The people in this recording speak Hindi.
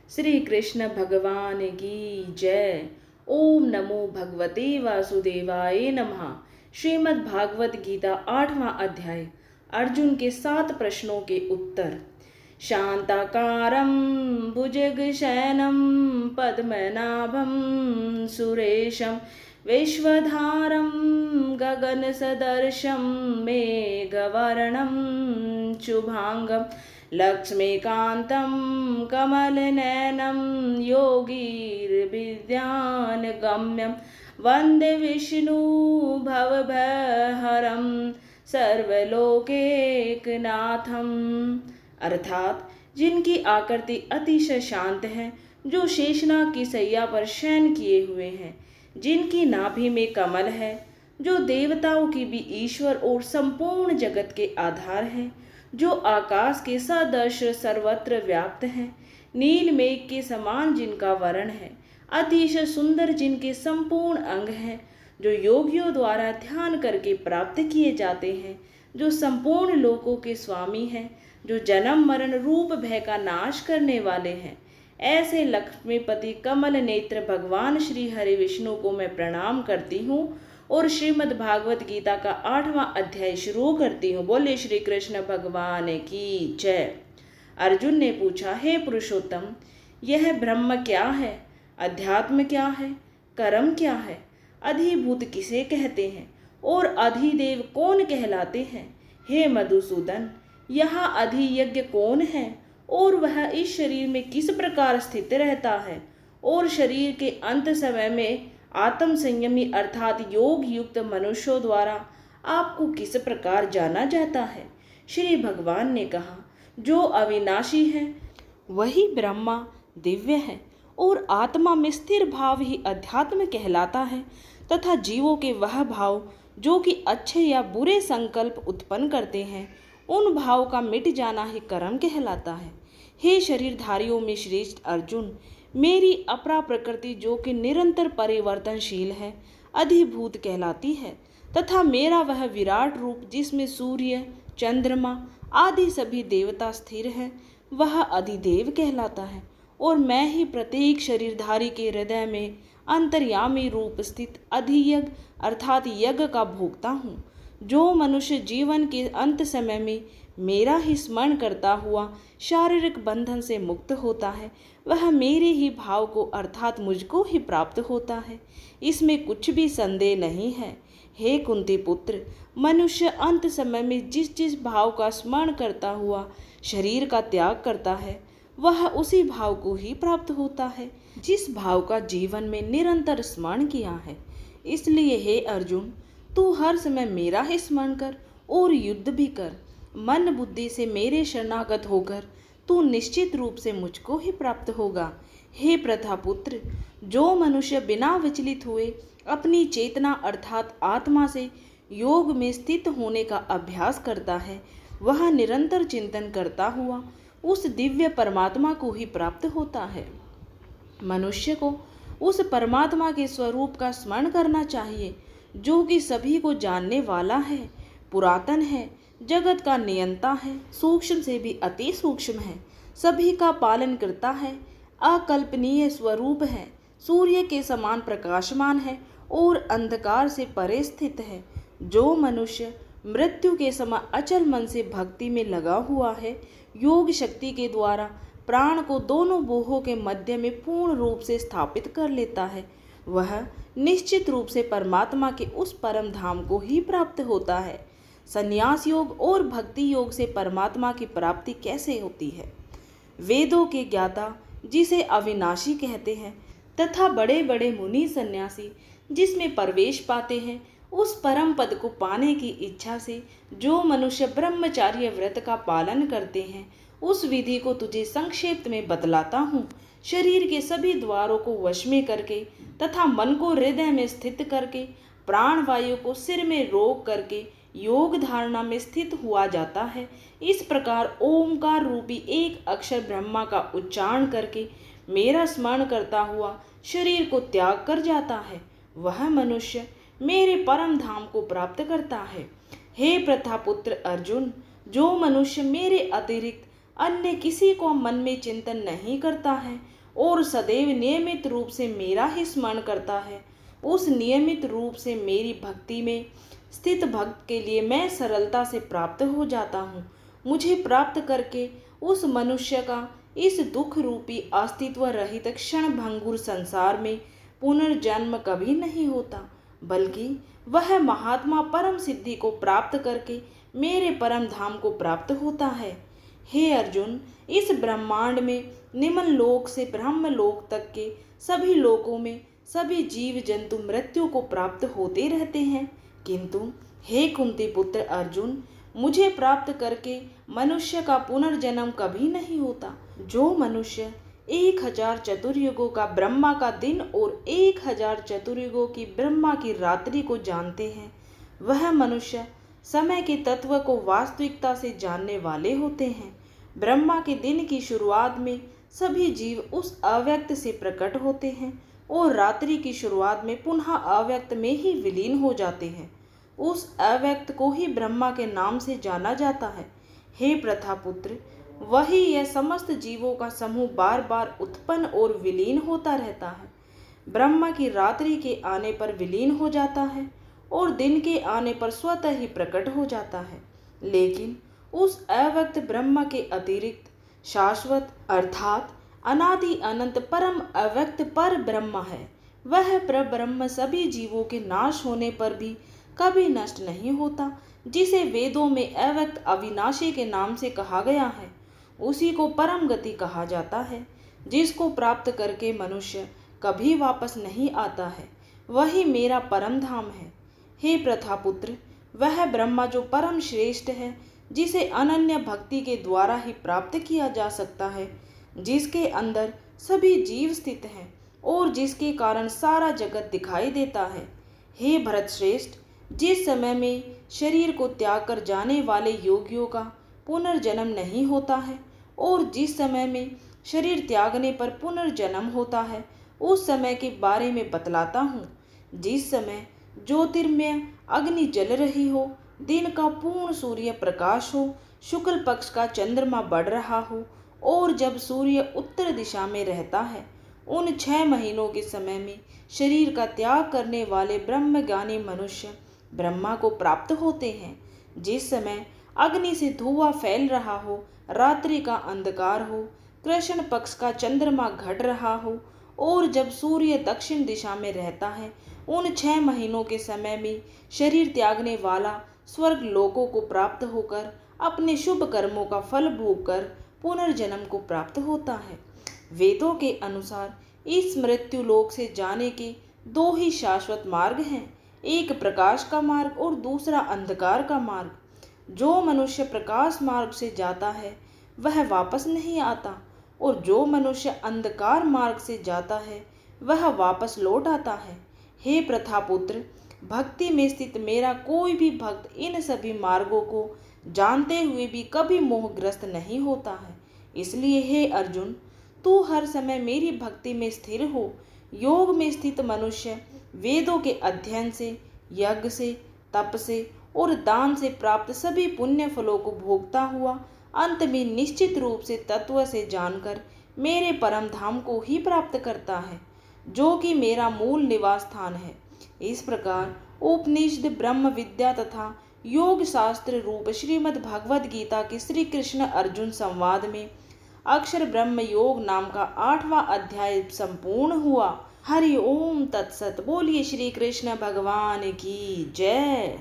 श्री कृष्ण भगवान की जय। ओम नमो भगवते वासुदेवाय नमः। श्रीमद् भागवत गीता 8वां अध्याय। अर्जुन के 7 प्रश्नों के उत्तर। शांताकारं भुजगशयनं पद्मनाभं सुरेशं विश्वधारं गगनसदर्शं मेघवर्णं शुभांगं लक्ष्मीकान्तं कमलनयनं योगीर्विद्यानगम्यं वन्दे विष्णु भवभयहरं सर्वलोकैकनाथम्। अर्थात जिनकी आकृति अतिशय शांत है, जो शेषनाग की सैया पर शयन किए हुए हैं, जिनकी नाभि में कमल है, जो देवताओं की भी ईश्वर और संपूर्ण जगत के आधार है, जो आकाश के सदृश सर्वत्र व्याप्त हैं, नील मेघ के समान जिनका वर्ण है, अतिशय सुंदर जिनके संपूर्ण अंग हैं, जो योगियों द्वारा ध्यान करके प्राप्त किए जाते हैं, जो संपूर्ण लोकों के स्वामी हैं, जो जन्म मरण रूप भय का नाश करने वाले हैं, ऐसे लक्ष्मीपति कमल नेत्र भगवान श्री हरि विष्णु को मैं प्रणाम करती हूँ और श्रीमद् भागवत गीता का 8वां अध्याय शुरू करती हूँ। बोले श्री कृष्ण भगवान की जय। अर्जुन ने पूछा, हे पुरुषोत्तम, यह ब्रह्म क्या है, अध्यात्म क्या है, कर्म क्या है, अधिभूत किसे कहते हैं और अधिदेव कौन कहलाते हैं? हे मधुसूदन, यहाँ अधियज्ञ कौन है और वह इस शरीर में किस प्रकार स्थित रहता है और शरीर के अंत समय में आत्म संयमी अर्थात योग युक्त मनुष्यों द्वारा आपको किस प्रकार जाना जाता है? श्री भगवान ने कहा, जो अविनाशी है वही ब्रह्मा दिव्य है और आत्मा में स्थिर भाव ही अध्यात्म कहलाता है तथा जीवों के वह भाव जो कि अच्छे या बुरे संकल्प उत्पन्न करते हैं, उन भाव का मिट जाना ही कर्म कहलाता है। हे शरीरधारियों में श्रेष्ठ अर्जुन, मेरी अपरा प्रकृति जो कि निरंतर परिवर्तनशील है, अधिभूत कहलाती है तथा मेरा वह विराट रूप जिसमें सूर्य, चंद्रमा आदि सभी देवता स्थिर हैं, वह अधिदेव कहलाता है और मैं ही प्रत्येक शरीरधारी के हृदय में अंतर्यामी रूप स्थित अधियज्ञ अर्थात यज्ञ का भोक्ता हूँ। जो मनुष्य जीवन के अंत समय में मेरा ही स्मरण करता हुआ शारीरिक बंधन से मुक्त होता है, वह मेरे ही भाव को अर्थात मुझको ही प्राप्त होता है, इसमें कुछ भी संदेह नहीं है। हे कुंती पुत्र, मनुष्य अंत समय में जिस जिस भाव का स्मरण करता हुआ शरीर का त्याग करता है, वह उसी भाव को ही प्राप्त होता है जिस भाव का जीवन में निरंतर स्मरण किया है। इसलिए हे अर्जुन, तू हर समय मेरा ही स्मरण कर और युद्ध भी कर। मन बुद्धि से मेरे शरणागत होकर तू निश्चित रूप से मुझको ही प्राप्त होगा। हे प्रथापुत्र, जो मनुष्य बिना विचलित हुए अपनी चेतना अर्थात आत्मा से योग में स्थित होने का अभ्यास करता है, वह निरंतर चिंतन करता हुआ उस दिव्य परमात्मा को ही प्राप्त होता है। मनुष्य को उस परमात्मा के स्वरूप का स्मरण करना चाहिए, जो कि सभी को जानने वाला है, पुरातन है, जगत का नियंता है, सूक्ष्म से भी अति सूक्ष्म है, सभी का पालन करता है, अकल्पनीय स्वरूप है, सूर्य के समान प्रकाशमान है और अंधकार से परे स्थित है। जो मनुष्य मृत्यु के समय अचल मन से भक्ति में लगा हुआ है, योग शक्ति के द्वारा प्राण को दोनों बोहों के मध्य में पूर्ण रूप से स्थापित कर लेता है, वह निश्चित रूप से परमात्मा के उस परम धाम को ही प्राप्त होता है। संन्यास योग और भक्ति योग से परमात्मा की प्राप्ति कैसे होती है? वेदों के ज्ञाता जिसे अविनाशी कहते हैं तथा बड़े बड़े मुनि सन्यासी जिसमें प्रवेश पाते हैं, उस परम पद को पाने की इच्छा से जो मनुष्य ब्रह्मचार्य व्रत का पालन करते हैं, उस विधि को तुझे संक्षेप में बतलाता हूँ। शरीर के सभी द्वारों को वश में करके तथा मन को हृदय में स्थित करके प्राण वायु को सिर में रोक करके योग धारणा में स्थित हुआ जाता है। इस प्रकार ओमकार रूपी एक अक्षर ब्रह्मा का उच्चारण करके मेरा स्मरण करता हुआ शरीर को त्याग कर जाता है, वह मनुष्य मेरे परम धाम को प्राप्त करता है। हे प्रथापुत्र अर्जुन, जो मनुष्य मेरे अतिरिक्त अन्य किसी को मन में चिंतन नहीं करता है और सदैव नियमित रूप से मेरा ही स्मरण करता है, उस नियमित रूप से मेरी भक्ति में स्थित भक्त के लिए मैं सरलता से प्राप्त हो जाता हूँ। मुझे प्राप्त करके उस मनुष्य का इस दुख रूपी अस्तित्व रहित क्षण भंगुर संसार में पुनर्जन्म कभी नहीं होता, बल्कि वह महात्मा परम सिद्धि को प्राप्त करके मेरे परम धाम को प्राप्त होता है। हे अर्जुन, इस ब्रह्मांड में निम्न लोक से ब्रह्म लोक तक के सभी लोकों में सभी जीव जंतु मृत्यु को प्राप्त होते रहते हैं, किंतु हे कुंती पुत्र अर्जुन, मुझे प्राप्त करके मनुष्य का पुनर्जन्म कभी नहीं होता। जो मनुष्य 1000 चतुर्युगों का ब्रह्मा का दिन और 1000 चतुर्युगों की ब्रह्मा की रात्रि को जानते हैं, वह मनुष्य समय के तत्व को वास्तविकता से जानने वाले होते हैं। ब्रह्मा के दिन की शुरुआत में सभी जीव उस अव्यक्त से प्रकट होते हैं और रात्रि की शुरुआत में पुनः अव्यक्त में ही विलीन हो जाते हैं। उस अव्यक्त को ही ब्रह्मा के नाम से जाना जाता है। हे प्रथापुत्र, वही यह समस्त जीवों का समूह बार बार उत्पन्न और विलीन होता रहता है। ब्रह्मा की रात्रि के आने पर विलीन हो जाता है और दिन के आने पर स्वतः ही प्रकट हो जाता है, लेकिन उस अव्यक्त ब्रह्म के अतिरिक्त शाश्वत अर्थात अनादि अनंत परम अव्यक्त पर ब्रह्म है। वह परब्रह्म सभी जीवों के नाश होने पर भी कभी नष्ट नहीं होता, जिसे वेदों में अव्यक्त अविनाशी के नाम से कहा गया है। उसी को परम गति कहा जाता है, जिसको प्राप्त करके मनुष्य कभी वापस नहीं आता है। वही मेरा परम धाम है। हे प्रथापुत्र, वह ब्रह्मा जो परम श्रेष्ठ है, जिसे अनन्य भक्ति के द्वारा ही प्राप्त किया जा सकता है, जिसके अंदर सभी जीव स्थित हैं और जिसके कारण सारा जगत दिखाई देता है। हे भरत श्रेष्ठ, जिस समय में शरीर को त्याग कर जाने वाले योगियों का पुनर्जन्म नहीं होता है और जिस समय में शरीर त्यागने पर पुनर्जन्म होता है, उस समय के बारे में बतलाता हूँ। जिस समय ज्योतिर्मय अग्नि जल रही हो, दिन का पूर्ण सूर्य प्रकाश हो, शुक्ल पक्ष का चंद्रमा बढ़ रहा हो और जब सूर्य उत्तर दिशा में रहता है, उन 6 महीनों के समय में शरीर का त्याग करने वाले ब्रह्मज्ञानी मनुष्य ब्रह्मा को प्राप्त होते हैं। जिस समय अग्नि से धुआं फैल रहा हो, रात्रि का अंधकार हो, कृष्ण पक्ष का चंद्रमा घट रहा हो और जब सूर्य दक्षिण दिशा में रहता है, उन 6 महीनों के समय में शरीर त्यागने वाला स्वर्ग लोकों को प्राप्त होकर अपने शुभ कर्मों का फल भोगकर पुनर्जन्म को प्राप्त होता है। वेदों के अनुसार इस मृत्यु लोक से जाने के 2 ही शाश्वत मार्ग हैं, एक प्रकाश का मार्ग और दूसरा अंधकार का मार्ग। जो मनुष्य प्रकाश मार्ग से जाता है वह वापस नहीं आता और जो मनुष्य अंधकार मार्ग से जाता है वह वापस लौट आता है। हे प्रथापुत्र, भक्ति में स्थित मेरा कोई भी भक्त इन सभी मार्गों को जानते हुए भी कभी मोहग्रस्त नहीं होता है। इसलिए हे अर्जुन, तू हर समय मेरी भक्ति में स्थिर हो। योग में स्थित मनुष्य वेदों के अध्ययन से, यज्ञ से, तप से और दान से प्राप्त सभी पुण्य फलों को भोगता हुआ अंत में निश्चित रूप से तत्व से जानकर मेरे परम धाम को ही प्राप्त करता है, जो कि मेरा मूल निवास स्थान है। इस प्रकार उपनिषद, ब्रह्म विद्या तथा योग शास्त्र रूप श्रीमद् भगवद गीता के श्री कृष्ण अर्जुन संवाद में अक्षर ब्रह्म योग नाम का 8वां अध्याय संपूर्ण हुआ। हरि ओम तत्सत। बोलिए श्री कृष्ण भगवान की जय।